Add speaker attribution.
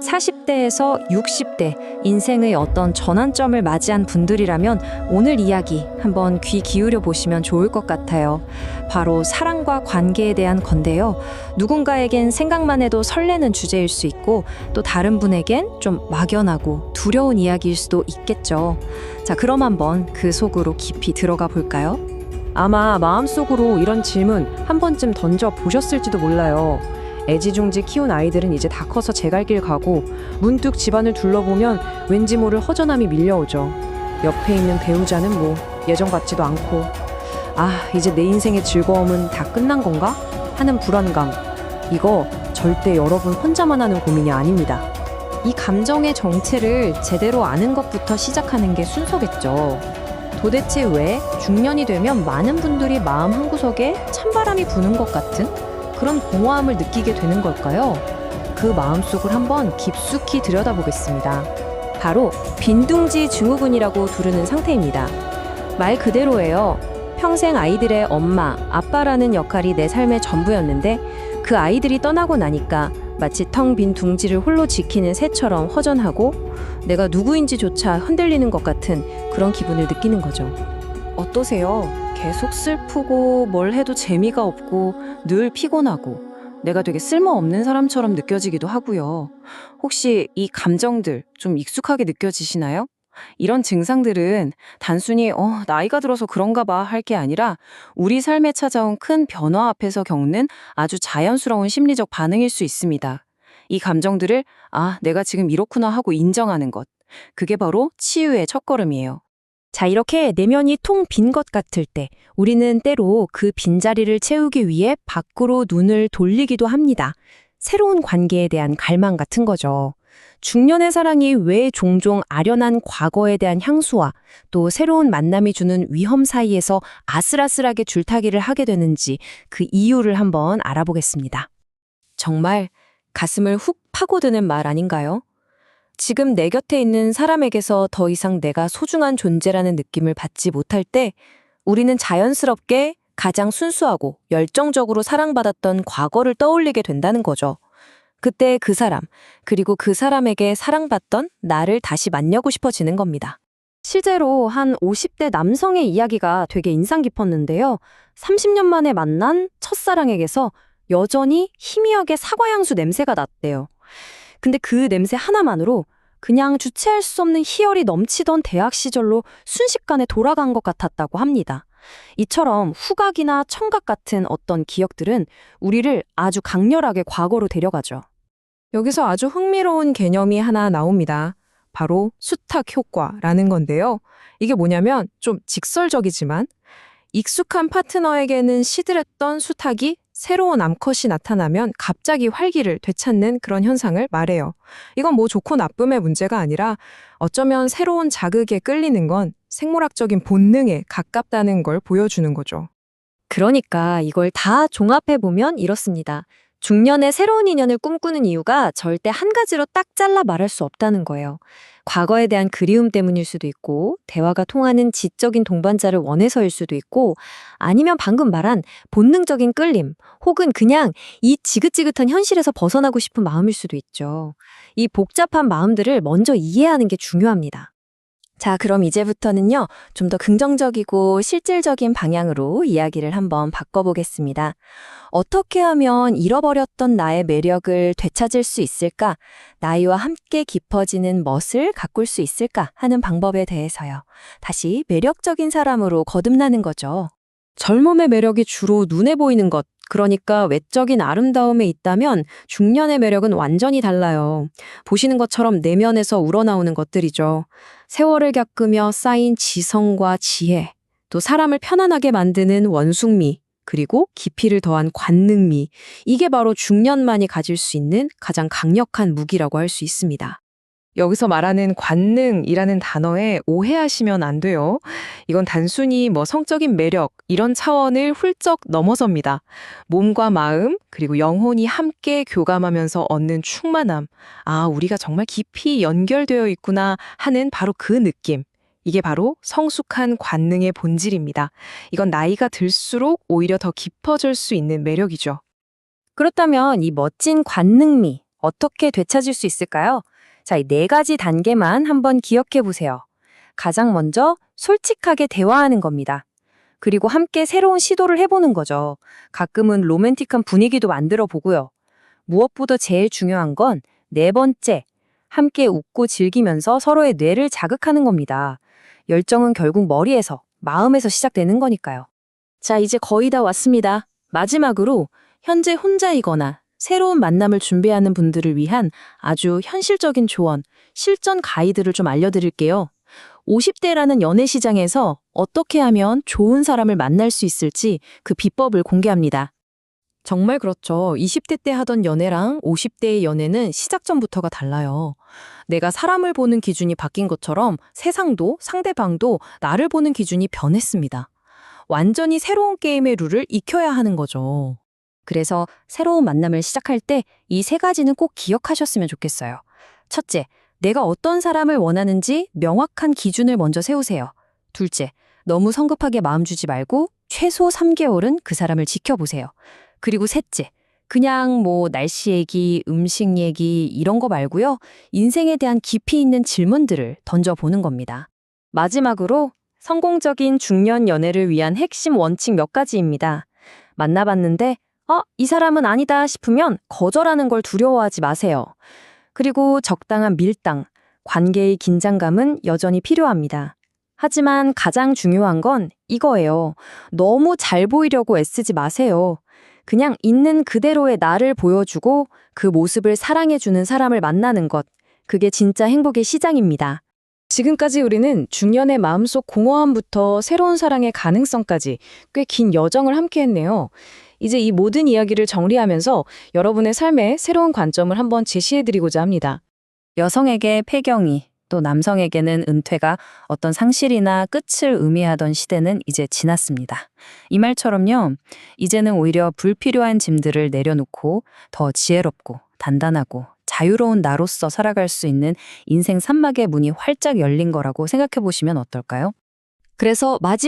Speaker 1: 40대에서 60대 인생의 어떤 전환점을 맞이한 분들이라면 오늘 이야기 한번 귀 기울여 보시면 좋을 것 같아요. 바로 사랑과 관계에 대한 건데요. 누군가에겐 생각만 해도 설레는 주제일 수 있고 또 다른 분에겐 좀 막연하고 두려운 이야기일 수도 있겠죠. 자, 그럼 한번 그 속으로 깊이 들어가 볼까요?
Speaker 2: 아마 마음속으로 이런 질문 한 번쯤 던져 보셨을지도 몰라요. 애지중지 키운 아이들은 이제 다 커서 제 갈 길 가고 문득 집안을 둘러보면 왠지 모를 허전함이 밀려오죠. 옆에 있는 배우자는 뭐 예전 같지도 않고 이제 내 인생의 즐거움은 다 끝난 건가? 하는 불안감. 이거 절대 여러분 혼자만 하는 고민이 아닙니다.
Speaker 1: 이 감정의 정체를 제대로 아는 것부터 시작하는 게 순서겠죠. 도대체 왜 중년이 되면 많은 분들이 마음 한구석에 찬바람이 부는 것 같은 그런 공허함을 느끼게 되는 걸까요? 그 마음속을 한번 깊숙이 들여다보겠습니다. 바로 빈둥지 증후군이라고 부르는 상태입니다. 말 그대로예요. 평생 아이들의 엄마, 아빠라는 역할이 내 삶의 전부였는데 그 아이들이 떠나고 나니까 마치 텅 빈 둥지를 홀로 지키는 새처럼 허전하고 내가 누구인지조차 흔들리는 것 같은 그런 기분을 느끼는 거죠. 어떠세요? 계속 슬프고 뭘 해도 재미가 없고 늘 피곤하고 내가 되게 쓸모없는 사람처럼 느껴지기도 하고요. 혹시 이 감정들 좀 익숙하게 느껴지시나요? 이런 증상들은 단순히 나이가 들어서 그런가 봐 할 게 아니라 우리 삶에 찾아온 큰 변화 앞에서 겪는 아주 자연스러운 심리적 반응일 수 있습니다. 이 감정들을 내가 지금 이렇구나 하고 인정하는 것. 그게 바로 치유의 첫걸음이에요. 자, 이렇게 내면이 통 빈 것 같을 때 우리는 때로 그 빈자리를 채우기 위해 밖으로 눈을 돌리기도 합니다. 새로운 관계에 대한 갈망 같은 거죠. 중년의 사랑이 왜 종종 아련한 과거에 대한 향수와 또 새로운 만남이 주는 위험 사이에서 아슬아슬하게 줄타기를 하게 되는지 그 이유를 한번 알아보겠습니다. 정말 가슴을 훅 파고드는 말 아닌가요? 지금 내 곁에 있는 사람에게서 더 이상 내가 소중한 존재라는 느낌을 받지 못할 때 우리는 자연스럽게 가장 순수하고 열정적으로 사랑받았던 과거를 떠올리게 된다는 거죠. 그때 그 사람, 그리고 그 사람에게 사랑받던 나를 다시 만나고 싶어지는 겁니다. 실제로 한 50대 남성의 이야기가 되게 인상 깊었는데요. 30년 만에 만난 첫사랑에게서 여전히 희미하게 사과향수 냄새가 났대요. 근데 그 냄새 하나만으로 그냥 주체할 수 없는 희열이 넘치던 대학 시절로 순식간에 돌아간 것 같았다고 합니다. 이처럼 후각이나 청각 같은 어떤 기억들은 우리를 아주 강렬하게 과거로 데려가죠.
Speaker 2: 여기서 아주 흥미로운 개념이 하나 나옵니다. 바로 수탁 효과라는 건데요. 이게 뭐냐면 좀 직설적이지만 익숙한 파트너에게는 시들했던 수탉이 새로운 암컷이 나타나면 갑자기 활기를 되찾는 그런 현상을 말해요. 이건 뭐 좋고 나쁨의 문제가 아니라 어쩌면 새로운 자극에 끌리는 건 생물학적인 본능에 가깝다는 걸 보여주는 거죠.
Speaker 1: 그러니까 이걸 다 종합해보면 이렇습니다. 중년의 새로운 인연을 꿈꾸는 이유가 절대 한 가지로 딱 잘라 말할 수 없다는 거예요. 과거에 대한 그리움 때문일 수도 있고, 대화가 통하는 지적인 동반자를 원해서일 수도 있고, 아니면 방금 말한 본능적인 끌림, 혹은 그냥 이 지긋지긋한 현실에서 벗어나고 싶은 마음일 수도 있죠. 이 복잡한 마음들을 먼저 이해하는 게 중요합니다. 자, 그럼 이제부터는요, 좀 더 긍정적이고 실질적인 방향으로 이야기를 한번 바꿔보겠습니다. 어떻게 하면 잃어버렸던 나의 매력을 되찾을 수 있을까? 나이와 함께 깊어지는 멋을 가꿀 수 있을까? 하는 방법에 대해서요. 다시 매력적인 사람으로 거듭나는 거죠. 젊음의 매력이 주로 눈에 보이는 것, 그러니까 외적인 아름다움에 있다면 중년의 매력은 완전히 달라요. 보시는 것처럼 내면에서 우러나오는 것들이죠. 세월을 겪으며 쌓인 지성과 지혜, 또 사람을 편안하게 만드는 원숭미, 그리고 깊이를 더한 관능미, 이게 바로 중년만이 가질 수 있는 가장 강력한 무기라고 할 수 있습니다.
Speaker 2: 여기서 말하는 관능이라는 단어에 오해하시면 안 돼요. 이건 단순히 성적인 매력 이런 차원을 훌쩍 넘어섭니다. 몸과 마음 그리고 영혼이 함께 교감하면서 얻는 충만함. 우리가 정말 깊이 연결되어 있구나 하는 바로 그 느낌. 이게 바로 성숙한 관능의 본질입니다. 이건 나이가 들수록 오히려 더 깊어질 수 있는 매력이죠.
Speaker 1: 그렇다면 이 멋진 관능미,
Speaker 3: 어떻게 되찾을 수 있을까요? 자, 이 4가지 단계만 한번 기억해 보세요. 가장 먼저 솔직하게 대화하는 겁니다. 그리고 함께 새로운 시도를 해보는 거죠. 가끔은 로맨틱한 분위기도 만들어 보고요. 무엇보다 제일 중요한 건 4번째, 함께 웃고 즐기면서 서로의 뇌를 자극하는 겁니다. 열정은 결국 머리에서, 마음에서 시작되는 거니까요.
Speaker 2: 자, 이제 거의 다 왔습니다. 마지막으로 현재 혼자이거나 새로운 만남을 준비하는 분들을 위한 아주 현실적인 조언, 실전 가이드를 좀 알려드릴게요. 50대라는 연애 시장에서 어떻게 하면 좋은 사람을 만날 수 있을지 그 비법을 공개합니다. 정말 그렇죠. 20대 때 하던 연애랑 50대의 연애는 시작점부터가 달라요. 내가 사람을 보는 기준이 바뀐 것처럼 세상도 상대방도 나를 보는 기준이 변했습니다. 완전히 새로운 게임의 룰을 익혀야 하는 거죠.
Speaker 3: 그래서 새로운 만남을 시작할 때 이 3가지는 꼭 기억하셨으면 좋겠어요. 첫째, 내가 어떤 사람을 원하는지 명확한 기준을 먼저 세우세요. 둘째, 너무 성급하게 마음 주지 말고 최소 3개월은 그 사람을 지켜보세요. 그리고 셋째, 그냥 날씨 얘기, 음식 얘기 이런 거 말고요. 인생에 대한 깊이 있는 질문들을 던져보는 겁니다. 마지막으로 성공적인 중년 연애를 위한 핵심 원칙 몇 가지입니다. 만나봤는데 이 사람은 아니다 싶으면 거절하는 걸 두려워하지 마세요. 그리고 적당한 밀당, 관계의 긴장감은 여전히 필요합니다. 하지만 가장 중요한 건 이거예요. 너무 잘 보이려고 애쓰지 마세요. 그냥 있는 그대로의 나를 보여주고 그 모습을 사랑해주는 사람을 만나는 것. 그게 진짜 행복의 시작입니다.
Speaker 2: 지금까지 우리는 중년의 마음속 공허함부터 새로운 사랑의 가능성까지 꽤 긴 여정을 함께 했네요. 이제 이 모든 이야기를 정리하면서 여러분의 삶에 새로운 관점을 한번 제시해드리고자 합니다.
Speaker 3: 여성에게 폐경이, 또 남성에게는 은퇴가 어떤 상실이나 끝을 의미하던 시대는 이제 지났습니다. 이 말처럼요, 이제는 오히려 불필요한 짐들을 내려놓고 더 지혜롭고 단단하고 자유로운 나로서 살아갈 수 있는 인생 산막의 문이 활짝 열린 거라고 생각해 보시면 어떨까요? 그래서 마지막